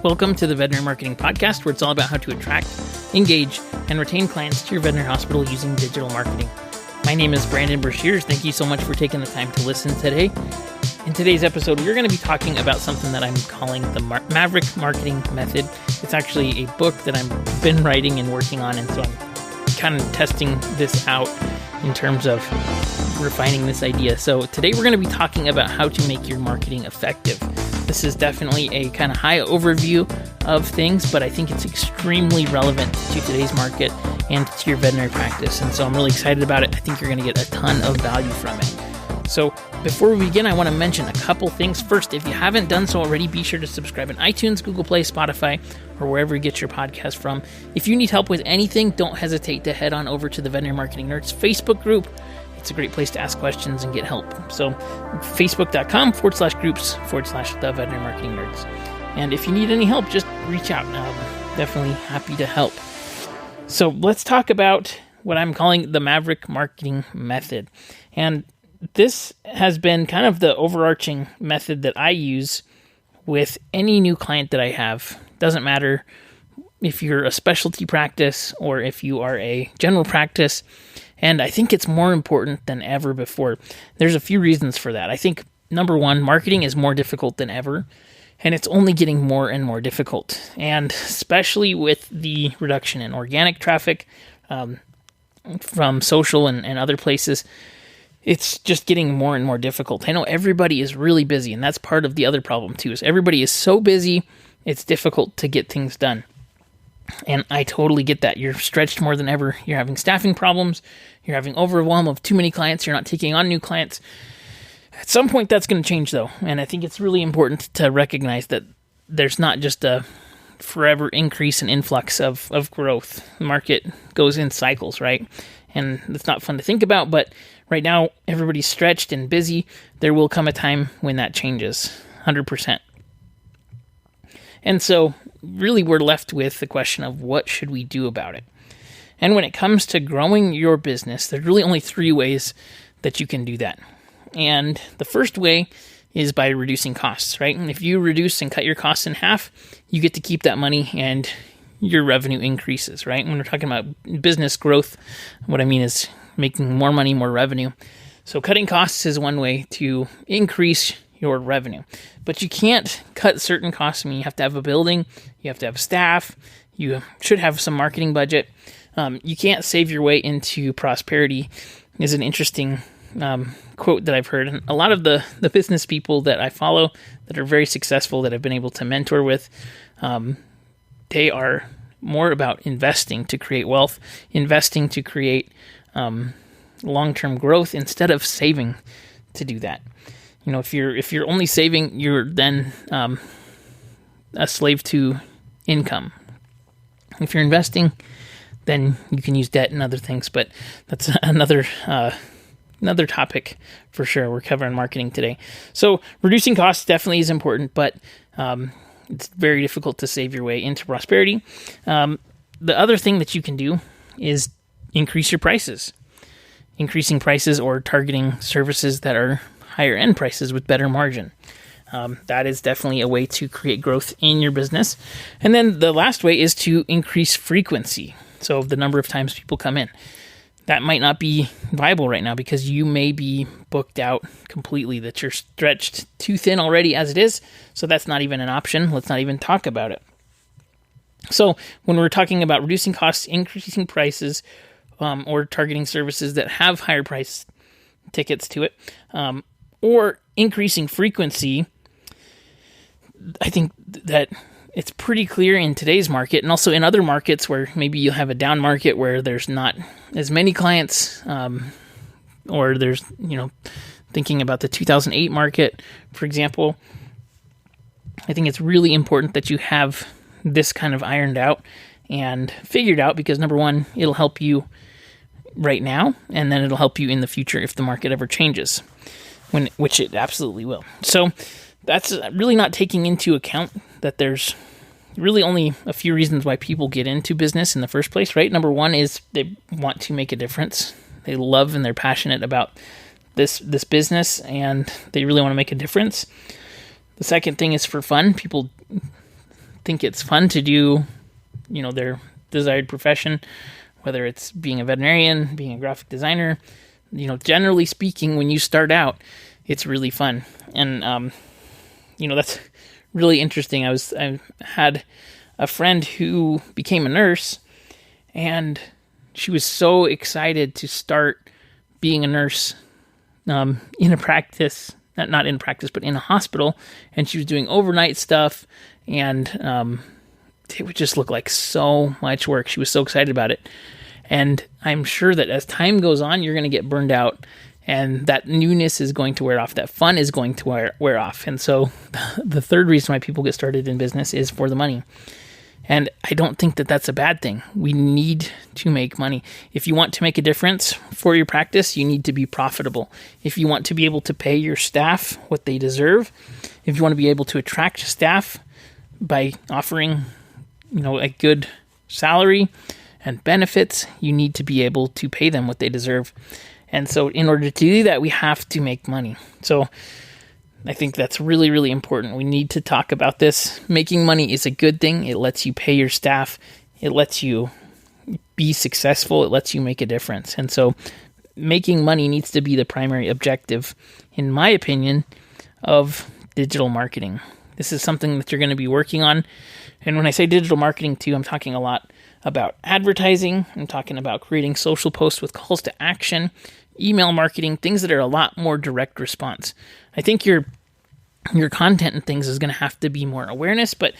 Welcome to the Veterinary Marketing Podcast, where it's all about how to attract, engage, and retain clients to your veterinary hospital using digital marketing. My name is Brandon Brashears. Thank you so much for taking the time to listen today. In today's episode, we're going to be talking about something that I'm calling the Maverick Marketing Method. It's actually a book that I've been writing and working on, and so I'm kind of testing this out in terms of refining this idea. So today we're going to be talking about how to make your marketing effective. This is definitely a kind of high overview of things, but I think it's extremely relevant to today's market and to your veterinary practice. And so I'm really excited about it. I think you're going to get a ton of value from it. So before we begin, I want to mention a couple things. First, if you haven't done so already, be sure to subscribe on iTunes, Google Play, Spotify, or wherever you get your podcast from. If you need help with anything, don't hesitate to head on over to the Veterinary Marketing Nerds Facebook group. It's a great place to ask questions and get help. So facebook.com/groups/the Veterinary Marketing Nerds. And if you need any help, just reach out. I'm definitely happy to help. So let's talk about what I'm calling the Maverick Marketing Method. And this has been kind of the overarching method that I use with any new client that I have. Doesn't matter if you're a specialty practice or if you are a general practice. And I think it's more important than ever before. There's a few reasons for that. I think, number one, marketing is more difficult than ever, and it's only getting more and more difficult. And especially with the reduction in organic traffic from social and other places, it's just getting more and more difficult. I know everybody is really busy, and that's part of the other problem too, is everybody is so busy, it's difficult to get things done. And I totally get that. You're stretched more than ever. You're having staffing problems. You're having overwhelm of too many clients. You're not taking on new clients. At some point, that's going to change, though. And I think it's really important to recognize that there's not just a forever increase and influx of growth. The market goes in cycles, right? And it's not fun to think about, but right now, everybody's stretched and busy. There will come a time when that changes, 100%. And so really we're left with the question of what should we do about it? And when it comes to growing your business, there's really only three ways that you can do that. And the first way is by reducing costs, right? And if you reduce and cut your costs in half, you get to keep that money and your revenue increases, right? When we're talking about business growth, what I mean is making more money, more revenue. So cutting costs is one way to increase your revenue. But you can't cut certain costs. I mean, you have to have a building, you have to have staff, you should have some marketing budget. You can't save your way into prosperity is an interesting quote that I've heard. And a lot of the business people that I follow that are very successful, that I've been able to mentor with, they are more about investing to create wealth, investing to create long-term growth instead of saving to do that. You know, if you're only saving, you're then a slave to income. If you're investing, then you can use debt and other things, but that's another topic for sure. We're covering marketing today. So reducing costs definitely is important, but it's very difficult to save your way into prosperity. The other thing that you can do is increase your prices. Increasing prices or targeting services that are higher end prices with better margin. That is definitely a way to create growth in your business. And then the last way is to increase frequency. So the number of times people come in. That might not be viable right now because you may be booked out completely, that you're stretched too thin already as it is. So that's not even an option. Let's not even talk about it. So when we're talking about reducing costs, increasing prices, or targeting services that have higher price tickets to it, or increasing frequency, I think that it's pretty clear in today's market and also in other markets where maybe you have a down market where there's not as many clients, or there's, thinking about the 2008 market, for example, I think it's really important that you have this kind of ironed out and figured out because, number one, it'll help you right now, and then it'll help you in the future if the market ever changes, which it absolutely will. So that's really not taking into account that there's really only a few reasons why people get into business in the first place, right? Number one is they want to make a difference. They love and they're passionate about this business, and they really want to make a difference. The second thing is for fun. People think it's fun to do, their desired profession, whether it's being a veterinarian, being a graphic designer, generally speaking, when you start out, it's really fun. And, that's really interesting. I had a friend who became a nurse, and she was so excited to start being a nurse in a practice, not in practice, but in a hospital. And she was doing overnight stuff, and it would just look like so much work. She was so excited about it. And I'm sure that as time goes on, you're going to get burned out, and that newness is going to wear off. That fun is going to wear off. And so the third reason why people get started in business is for the money. And I don't think that that's a bad thing. We need to make money. If you want to make a difference for your practice, you need to be profitable. If you want to be able to pay your staff what they deserve, if you want to be able to attract staff by offering, a good salary and benefits, you need to be able to pay them what they deserve. And so in order to do that, we have to make money. So I think that's really, really important. We need to talk about this. Making money is a good thing. It lets you pay your staff. It lets you be successful. It lets you make a difference. And so making money needs to be the primary objective, in my opinion, of digital marketing. This is something that you're going to be working on. And when I say digital marketing too, I'm talking a lot about advertising. I'm talking about creating social posts with calls to action, email marketing, things that are a lot more direct response. I think your content and things is going to have to be more awareness, but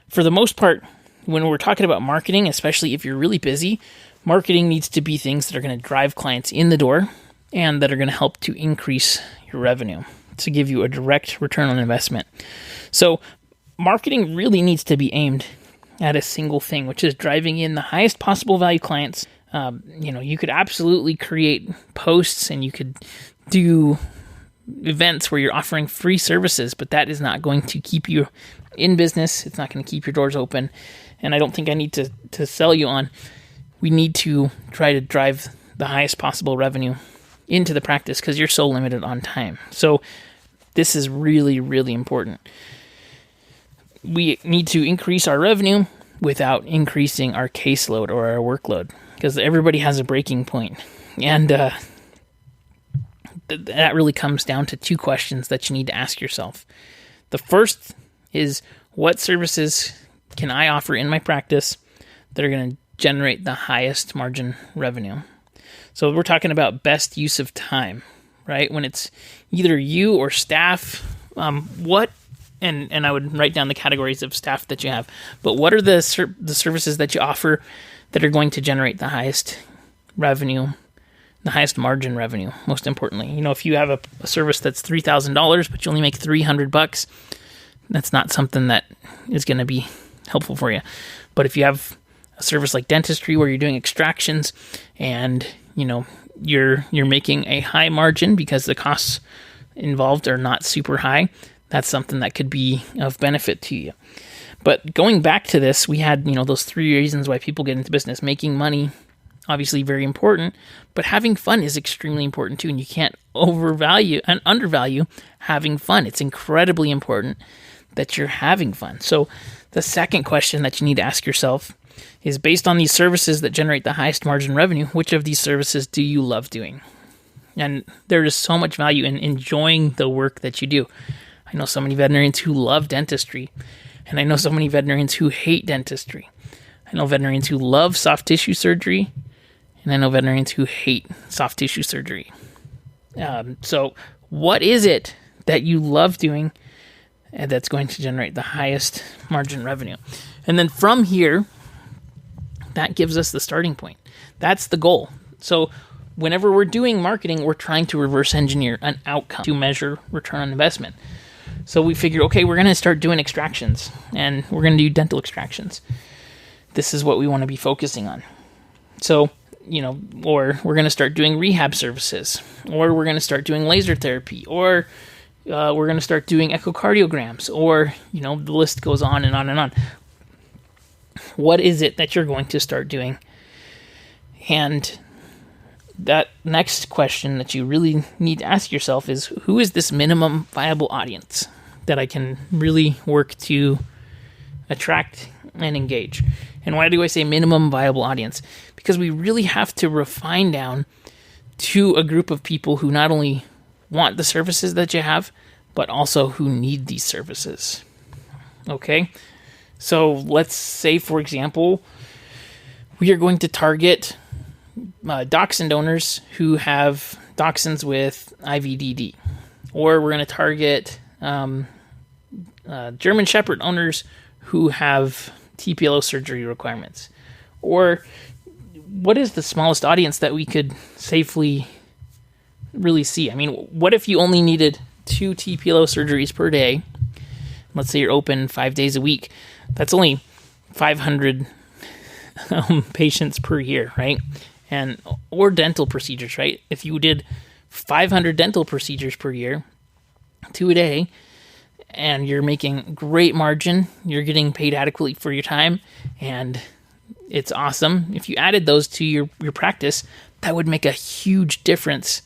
for the most part, when we're talking about marketing, especially if you're really busy, marketing needs to be things that are going to drive clients in the door and that are going to help to increase your revenue, to give you a direct return on investment. So marketing really needs to be aimed at a single thing, which is driving in the highest possible value clients. You could absolutely create posts and you could do events where you're offering free services, but that is not going to keep you in business. It's not going to keep your doors open. And I don't think I need to sell you on. We need to try to drive the highest possible revenue into the practice because you're so limited on time. So this is really, really important. We need to increase our revenue without increasing our caseload or our workload, because everybody has a breaking point. And that really comes down to two questions that you need to ask yourself. The first is, what services can I offer in my practice that are going to generate the highest margin revenue? So we're talking about best use of time, right? When it's either you or staff, and I would write down the categories of staff that you have, but what are the services that you offer that are going to generate the highest revenue, the highest margin revenue, most importantly? If you have a service that's $3,000, but you only make $300, that's not something that is going to be helpful for you. But if you have a service like dentistry where you're doing extractions and, you're making a high margin because the costs involved are not super high, that's something that could be of benefit to you. But going back to this, we had, those three reasons why people get into business. Making money, obviously very important, but having fun is extremely important too. And you can't overvalue and undervalue having fun. It's incredibly important that you're having fun. So the second question that you need to ask yourself is, based on these services that generate the highest margin revenue, which of these services do you love doing? And there is so much value in enjoying the work that you do. I know so many veterinarians who love dentistry, and I know so many veterinarians who hate dentistry. I know veterinarians who love soft tissue surgery, and I know veterinarians who hate soft tissue surgery. So what is it that you love doing and that's going to generate the highest margin revenue? And then from here, that gives us the starting point. That's the goal. So whenever we're doing marketing, we're trying to reverse engineer an outcome to measure return on investment. So we figured, okay, we're going to start doing extractions, and we're going to do dental extractions. This is what we want to be focusing on. So, or we're going to start doing rehab services, or we're going to start doing laser therapy, or we're going to start doing echocardiograms, or, the list goes on and on and on. What is it that you're going to start doing? And that next question that you really need to ask yourself is, who is this minimum viable audience that I can really work to attract and engage. And why do I say minimum viable audience? Because we really have to refine down to a group of people who not only want the services that you have, but also who need these services. Okay? So let's say, for example, we are going to target dachshund owners who have dachshunds with IVDD. Or we're going to target German Shepherd owners who have TPLO surgery requirements. Or what is the smallest audience that we could safely really see? I mean, what if you only needed 2 TPLO surgeries per day? Let's say you're open 5 days a week. That's only 500 patients per year, right? Or dental procedures, right? If you did 500 dental procedures per year, 2 a day, and you're making great margin, you're getting paid adequately for your time, and it's awesome. If you added those to your practice, that would make a huge difference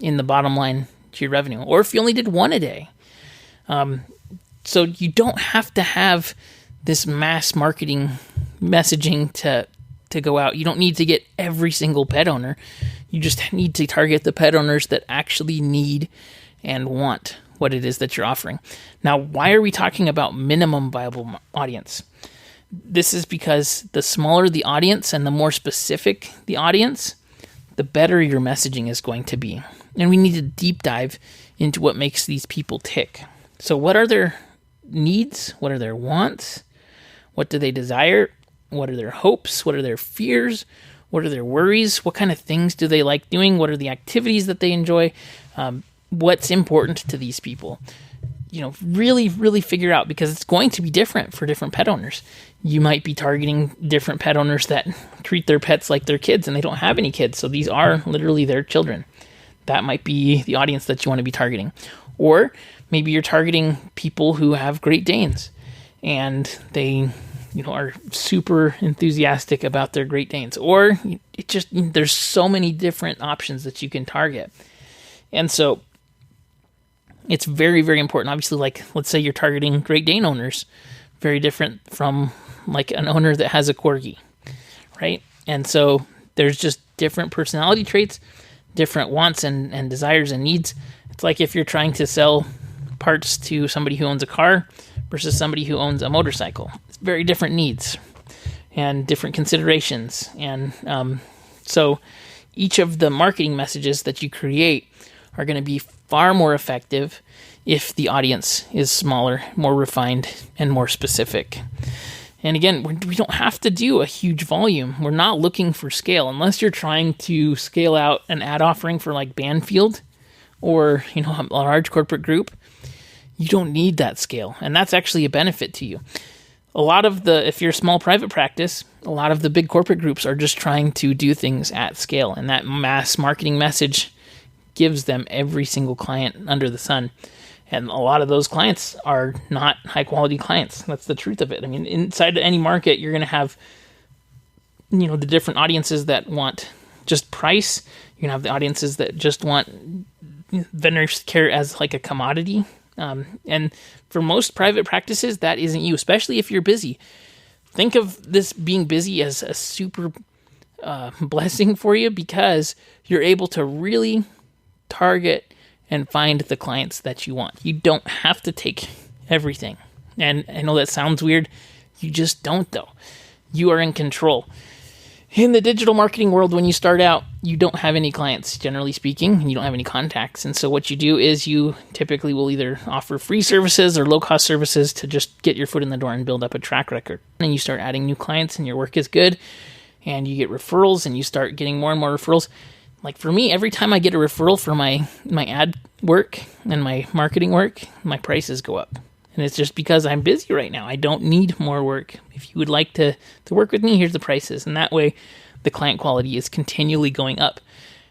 in the bottom line to your revenue. Or if you only did 1 a day. So you don't have to have this mass marketing messaging to go out. You don't need to get every single pet owner. You just need to target the pet owners that actually need and want what it is that you're offering. Now, why are we talking about minimum viable audience? This is because the smaller the audience and the more specific the audience, the better your messaging is going to be. And we need to deep dive into what makes these people tick. So what are their needs? What are their wants? What do they desire? What are their hopes? What are their fears? What are their worries? What kind of things do they like doing? What are the activities that they enjoy? What's important to these people? Really, really figure out, because it's going to be different for different pet owners. You might be targeting different pet owners that treat their pets like their kids and they don't have any kids. So these are literally their children. That might be the audience that you want to be targeting. Or maybe you're targeting people who have Great Danes and they are super enthusiastic about their Great Danes. Or there's so many different options that you can target. And so it's very, very important. Obviously, like, let's say you're targeting Great Dane owners, very different from like an owner that has a Corgi, right? And so there's just different personality traits, different wants and desires and needs. It's like if you're trying to sell parts to somebody who owns a car versus somebody who owns a motorcycle. It's very different needs and different considerations. And so each of the marketing messages that you create are going to be far more effective if the audience is smaller, more refined, and more specific. And again, we don't have to do a huge volume. We're not looking for scale unless you're trying to scale out an ad offering for like Banfield or a large corporate group. You don't need that scale, and that's actually a benefit to you. If you're a small private practice, a lot of the big corporate groups are just trying to do things at scale, and that mass marketing message gives them every single client under the sun. And a lot of those clients are not high quality clients. That's the truth of it. I mean, inside any market, you're going to have, the different audiences that want just price. You're going to have the audiences that just want veterinary care as like a commodity. And for most private practices, that isn't you, especially if you're busy. Think of this being busy as a super blessing for you, because you're able to really target and find the clients that you want. You don't have to take everything. And I know that sounds weird. You just don't, though. You are in control. In the digital marketing world, when you start out, you don't have any clients, generally speaking, and you don't have any contacts. And so what you do is you typically will either offer free services or low-cost services to just get your foot in the door and build up a track record. And you start adding new clients and your work is good, and you get referrals, and you start getting more and more referrals. Like for me, every time I get a referral for my ad work and my marketing work, my prices go up. And it's just because I'm busy right now. I don't need more work. If you would like to work with me, here's the prices. And that way, the client quality is continually going up.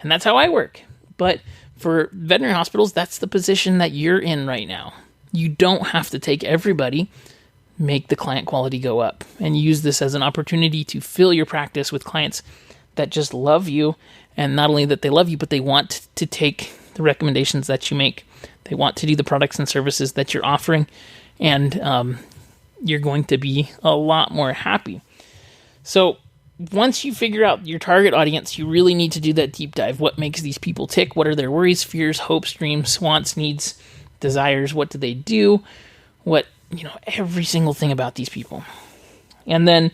And that's how I work. But for veterinary hospitals, that's the position that you're in right now. You don't have to take everybody, make the client quality go up, and use this as an opportunity to fill your practice with clients that just love you. And not only that they love you, but they want to take the recommendations that you make. They want to do the products and services that you're offering. And you're going to be a lot more happy. So once you figure out your target audience, you really need to do that deep dive. What makes these people tick? What are their worries, fears, hopes, dreams, wants, needs, desires? What do they do? Every single thing about these people. And then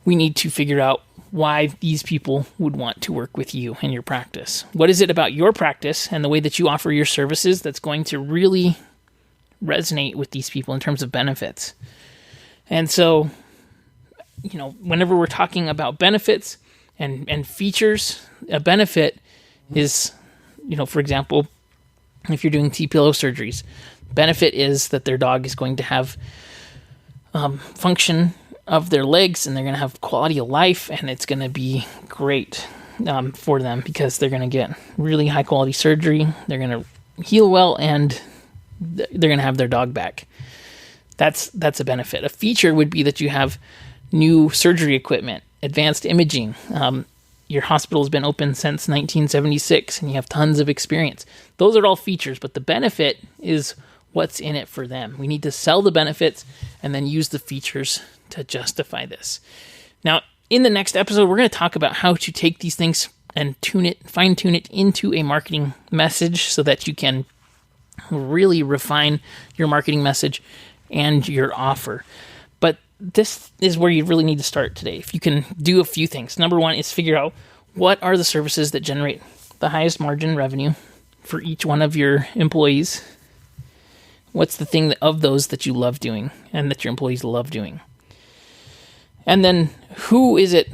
we need to figure out why these people would want to work with you in your practice. What is it about your practice and the way that you offer your services that's going to really resonate with these people in terms of benefits? And so, whenever we're talking about benefits and features, a benefit is, for example, if you're doing T-pillow surgeries, benefit is that their dog is going to have function of their legs, and they're going to have quality of life, and it's going to be great for them because they're going to get really high quality surgery. They're going to heal well, and they're going to have their dog back. That's a benefit. A feature would be that you have new surgery equipment, advanced imaging. Your hospital has been open since 1976, and you have tons of experience. Those are all features, but the benefit is what's in it for them. We need to sell the benefits and then use the features to justify this. Now, in the next episode, we're going to talk about how to take these things and fine tune it into a marketing message so that you can really refine your marketing message and your offer. But this is where you really need to start today. If you can do a few things. Number one is figure out what are the services that generate the highest margin revenue for each one of your employees. What's the thing of those that you love doing and that your employees love doing? And then who is it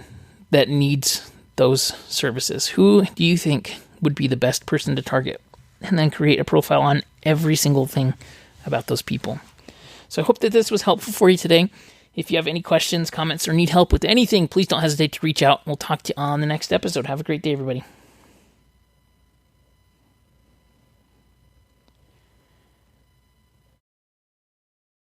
that needs those services? Who do you think would be the best person to target? And then create a profile on every single thing about those people. So I hope that this was helpful for you today. If you have any questions, comments, or need help with anything, please don't hesitate to reach out. We'll talk to you on the next episode. Have a great day, everybody.